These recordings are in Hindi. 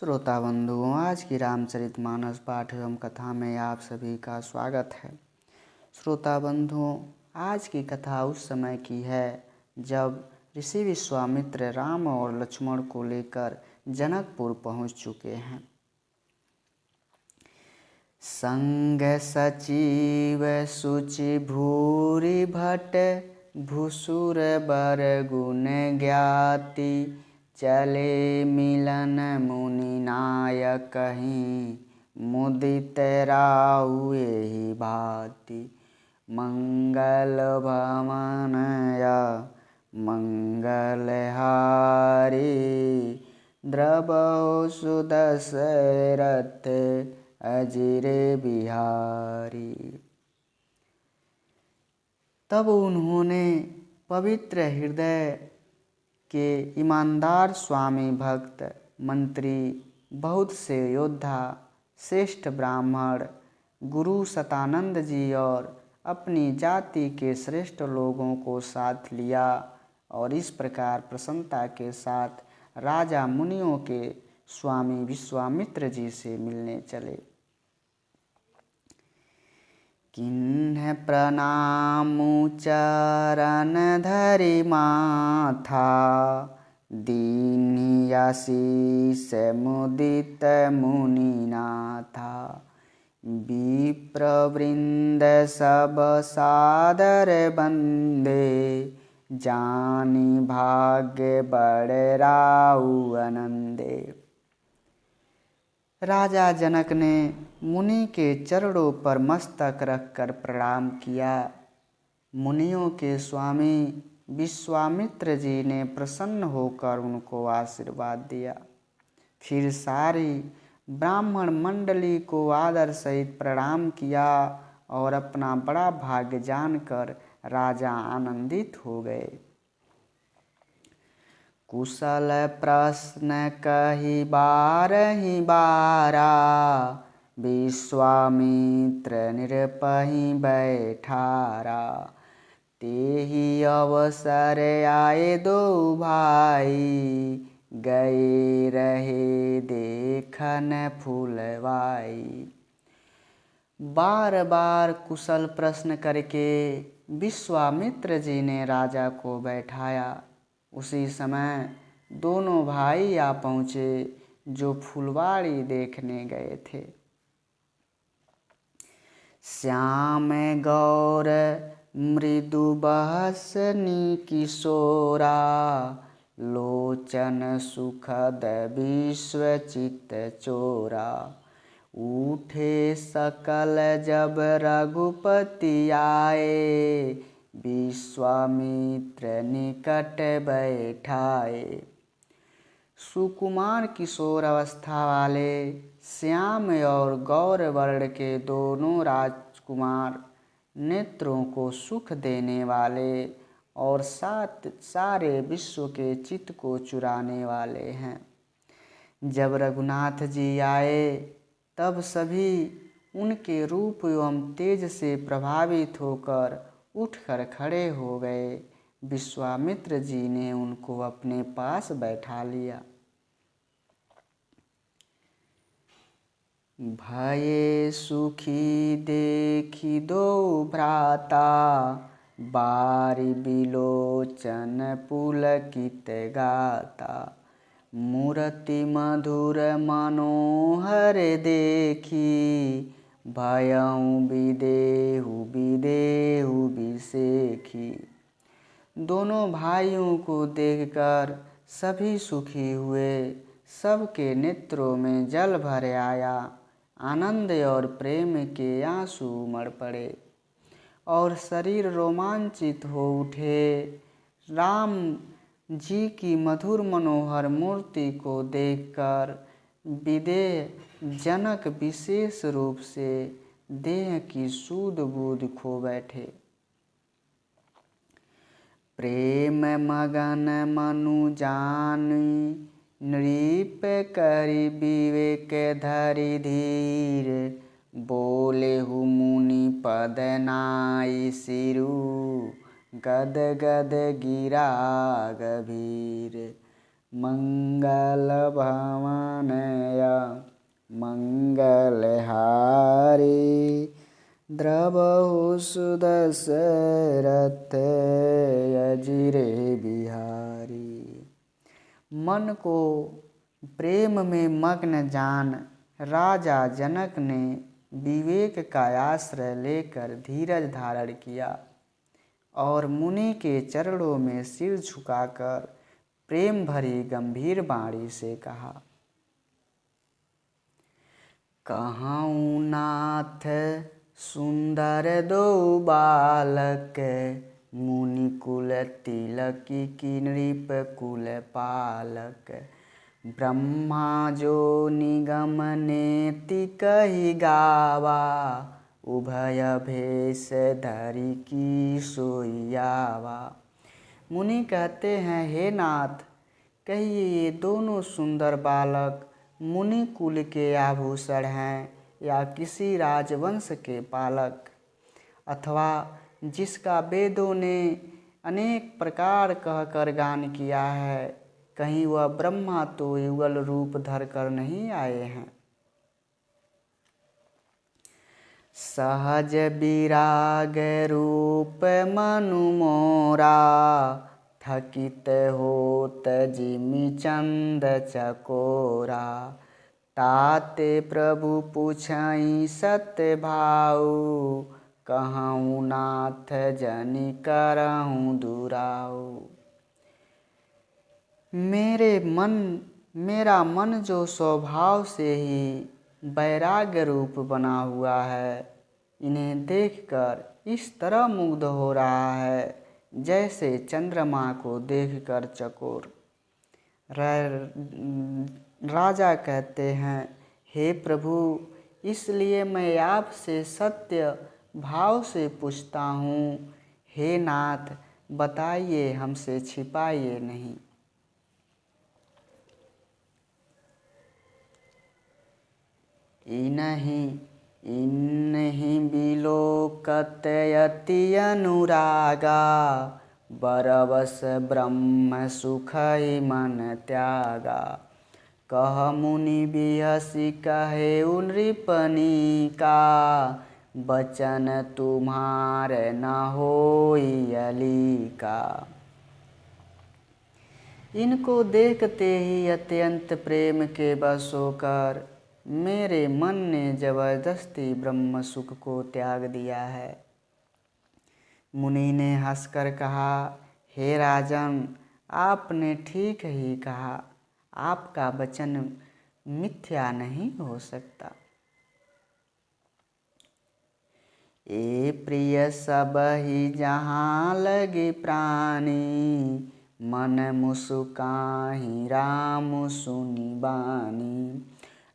श्रोता बंधुओं, आज की रामचरितमानस पाठ एवं कथा में आप सभी का स्वागत है। श्रोता बंधुओं, आज की कथा उस समय की है जब ऋषि विश्वामित्र राम और लक्ष्मण को लेकर जनकपुर पहुंच चुके हैं। संग सचिव सुचि भूरि भट भूसुर बर गुण ज्ञाति चले मिलन मुनि नायक मुदित राउ एहि भांति मंगल भवनया मंगल हारी द्रवहु सुदशरथ अजिरे बिहारी। तब उन्होंने पवित्र हृदय के ईमानदार स्वामी भक्त मंत्री बहुत से योद्धा श्रेष्ठ ब्राह्मण गुरु सतानंद जी और अपनी जाति के श्रेष्ठ लोगों को साथ लिया और इस प्रकार प्रसन्नता के साथ राजा मुनियों के स्वामी विश्वामित्र जी से मिलने चले। किन्ह प्रणामु चरण धरि माथा दीन्हि आशीष मुदित मुनिनाथा विप्रवृंद सब सादर बंदे जानि भाग्य बड़ राउ आनंदे। राजा जनक ने मुनि के चरणों पर मस्तक रखकर प्रणाम किया। मुनियों के स्वामी विश्वामित्र जी ने प्रसन्न होकर उनको आशीर्वाद दिया। फिर सारी ब्राह्मण मंडली को आदर सहित प्रणाम किया और अपना बड़ा भाग्य जानकर राजा आनंदित हो गए। कुशल प्रश्न कही बारहि बारा विश्वामित्र निरपहि बैठारा। तेहि अवसर आए दो भाई गए रहे देखन फूलवाई। बार बार कुशल प्रश्न करके विश्वामित्र जी ने राजा को बैठाया। उसी समय दोनों भाई आ पहुँचे जो फुलवाड़ी देखने गए थे। श्याम गौर मृदु बहसनी किशोरा लोचन सुखद विश्व चित्त चोरा। उठे सकल जब रघुपति आए विश्वामित्र निकट बैठाए। सुकुमार किशोर अवस्था वाले श्याम और गौर वर्ण के दोनों राजकुमार नेत्रों को सुख देने वाले और सारे विश्व के चित्त को चुराने वाले हैं। जब रघुनाथ जी आए तब सभी उनके रूप एवं तेज से प्रभावित होकर उठकर खड़े हो गए। विश्वामित्र जी ने उनको अपने पास बैठा लिया। भये सुखी देखी दो भ्राता बारी बिलोचन पुलकित गाता। मूर्ति मधुर मनोहर देखी भयउ विदेहु विदेहु विसेखी। दोनों भाइयों को देखकर सभी सुखी हुए। सबके नेत्रों में जल भर आया। आनंद और प्रेम के आंसू उमड़ पड़े और शरीर रोमांचित हो उठे। राम जी की मधुर मनोहर मूर्ति को देखकर विदेह जनक विशेष रूप से देह की सूध बूध खो बैठे। प्रेम मगन मनु जानी नृप करि विवेक धरि धीर। बोलेहु मुनि पद नाई सिरु गद गद गिरा गभीर। मंगल भवन मंगलहारी द्रवहु सुदशरथ अजिरे बिहारी। मन को प्रेम में मग्न जान राजा जनक ने विवेक का आश्रय लेकर धीरज धारण किया और मुनि के चरणों में सिर झुकाकर प्रेम भरी गंभीर वाणी से कहा, कहऊँ नाथ सुंदर दो बालक, मुनि कुल तिलकी की नृप कुल पालक। ब्रह्मा जो निगम नेति कही गावा, उभय भेष धरि की सोई आवा। मुनि कहते हैं, हे नाथ, कहिए ये दोनों सुंदर बालक मुनि कुल के आभूषण हैं या किसी राजवंश के पालक, अथवा जिसका वेदों ने अनेक प्रकार कहकर गान किया है, कहीं वह ब्रह्मा तो युगल रूप धर कर नहीं आए हैं। सहज विराग रूप मनु मोरा, थकित होत जिमि चंद चकोरा। ताते प्रभु पूछई सत्य भाऊ, कहऊँ नाथ जनि करहूँ दुराऊ। मेरा मन जो स्वभाव से ही वैराग्य रूप बना हुआ है, इन्हें देखकर इस तरह मुग्ध हो रहा है जैसे चंद्रमा को देखकर चकोर। राजा कहते हैं, हे प्रभु, इसलिए मैं आपसे सत्य भाव से पूछता हूँ। हे नाथ, बताइए, हमसे छिपाइए नहीं। इन्हीं बिलोकत यति अनुरागा, बरवस ब्रह्म सुखई मन त्यागा। कह मुनि बिहसी कहे नृपनि का, बचन तुम्हारे न होई अलीका। इनको देखते ही अत्यंत प्रेम के वश होकर मेरे मन ने जबरदस्ती ब्रह्म सुख को त्याग दिया है। मुनि ने हंसकर कहा, हे राजन, आपने ठीक ही कहा, आपका वचन मिथ्या नहीं हो सकता। ए प्रिय सब ही जहाँ लगे प्राणी, मन मुस्काहि राम सुनि बानी।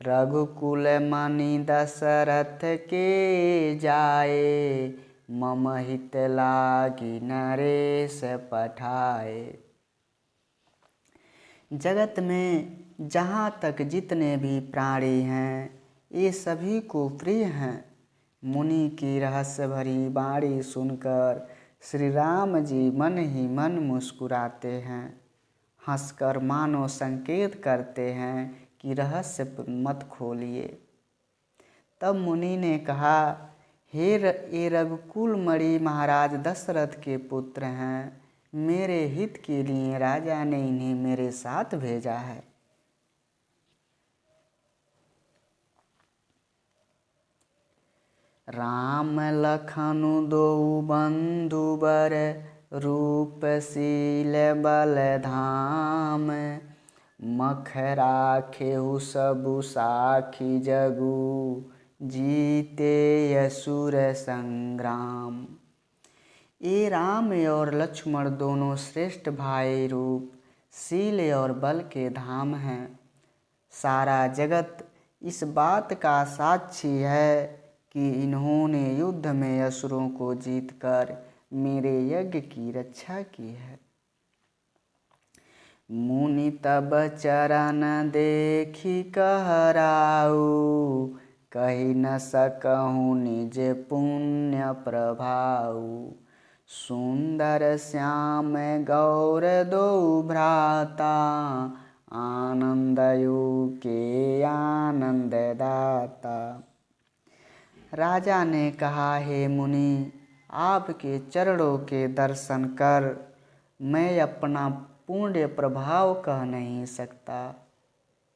रघुकुल मनि दशरथ के जाए, मम हित लागी नरेश पठाए। जगत में जहाँ तक जितने भी प्राणी हैं, ये सभी को प्रिय हैं। मुनि की रहस्य भरी वाणी सुनकर श्री राम जी मन ही मन मुस्कुराते हैं, हंसकर मानो संकेत करते हैं कि रहस्य मत खोलिए। तब मुनि ने कहा, हे रघुकुल मणि महाराज दशरथ के पुत्र हैं, मेरे हित के लिए राजा ने इन्हें मेरे साथ भेजा है। राम लखनु दो बंधु बर, रूपशील बल धाम। मख राखेहु सबु साखी जगु, जीते असुर संग्राम। ये राम और लक्ष्मण दोनों श्रेष्ठ भाई रूप, शील और बल के धाम हैं। सारा जगत इस बात का साक्षी है कि इन्होंने युद्ध में असुरों को जीतकर मेरे यज्ञ की रक्षा की है। मुनि तब चरण देखी कहराऊ, कही न सकहूँ निज पुण्य प्रभाऊ। सुंदर श्याम गौर दो भ्राता, आनंदयु के आन आनंद दाता। राजा ने कहा, हे मुनि, आपके चरणों के दर्शन कर मैं अपना पुण्य प्रभाव कह नहीं सकता।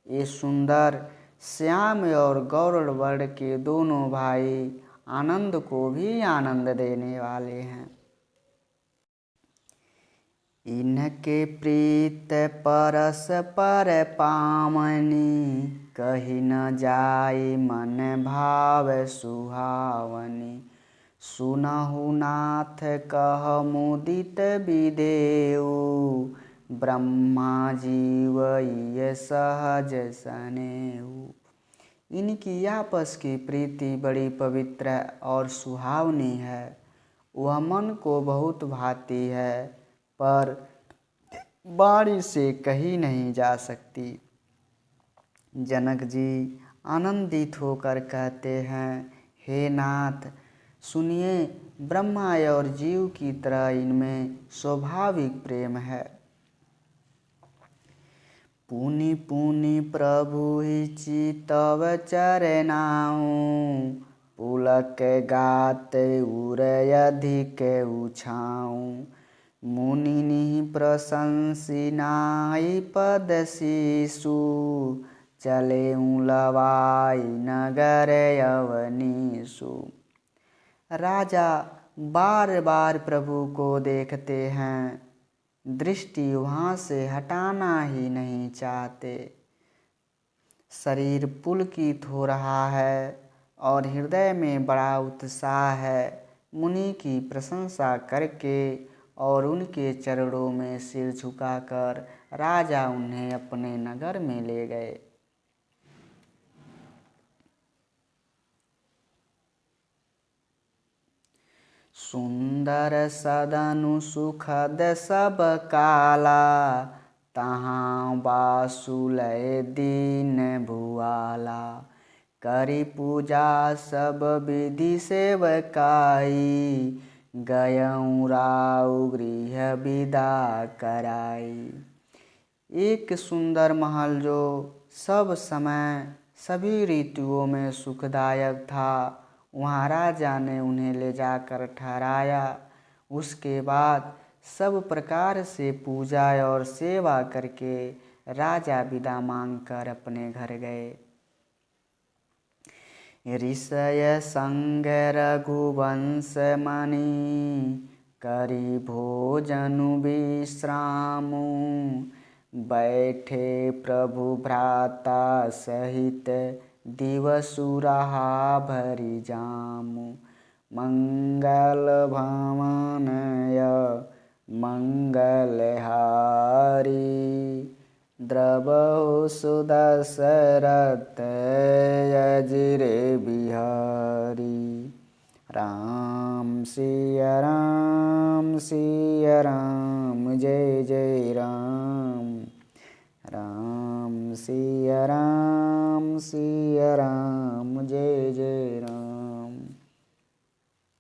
ये सुंदर श्याम और गौर वर्ण के दोनों भाई आनंद को भी आनंद देने वाले हैं। इनके प्रीत परस पर पावनी, कही न जाई मन भाव सुहावनी। सुनहु नाथ कह मुदित विदेऊ, ब्रह्मा जीव ये सहज सनेऊ। इनकी आपस की प्रीति बड़ी पवित्र और सुहावनी है। वह मन को बहुत भाती है, पर वाणी से कही नहीं जा सकती। जनक जी आनंदित होकर कहते हैं, हे नाथ, सुनिए, ब्रह्मा और जीव की तरह इनमें स्वाभाविक प्रेम है। पुनि पुनि प्रभु ही चितव चरनाऊ, पुलक गात उरय अधिक उछाऊं। मुनि प्रशंसी नाई पद शिशु, चले लवाई नगर यवनीसु। राजा बार बार प्रभु को देखते हैं, दृष्टि वहाँ से हटाना ही नहीं चाहते। शरीर पुलकित हो रहा है और हृदय में बड़ा उत्साह है। मुनि की प्रशंसा करके और उनके चरणों में सिर झुकाकर राजा उन्हें अपने नगर में ले गए। सुंदर सदनु सुखद सब काला, तहाँ बासुलय दीन भुआला। करी पूजा सब विधि सेवकाई, गयऊँ राउ गृह विदा कराई। एक सुंदर महल जो सब समय सभी ऋतुओं में सुखदायक था, वहाँ राजा ने उन्हें ले जाकर ठहराया। उसके बाद सब प्रकार से पूजा और सेवा करके राजा विदा मांगकर अपने घर गए। ऋषय संग रघुवंश मणि, करी भोजनु विश्रामु। बैठे प्रभु भ्राता सहित, दिवसु रहा भरी जामु। मंगल भवनय मंगलहारी, द्रवहु सुदशरथ अजिरे बिहारी। राम सिया राम सिया राम, जय जय राम। राम सिया राम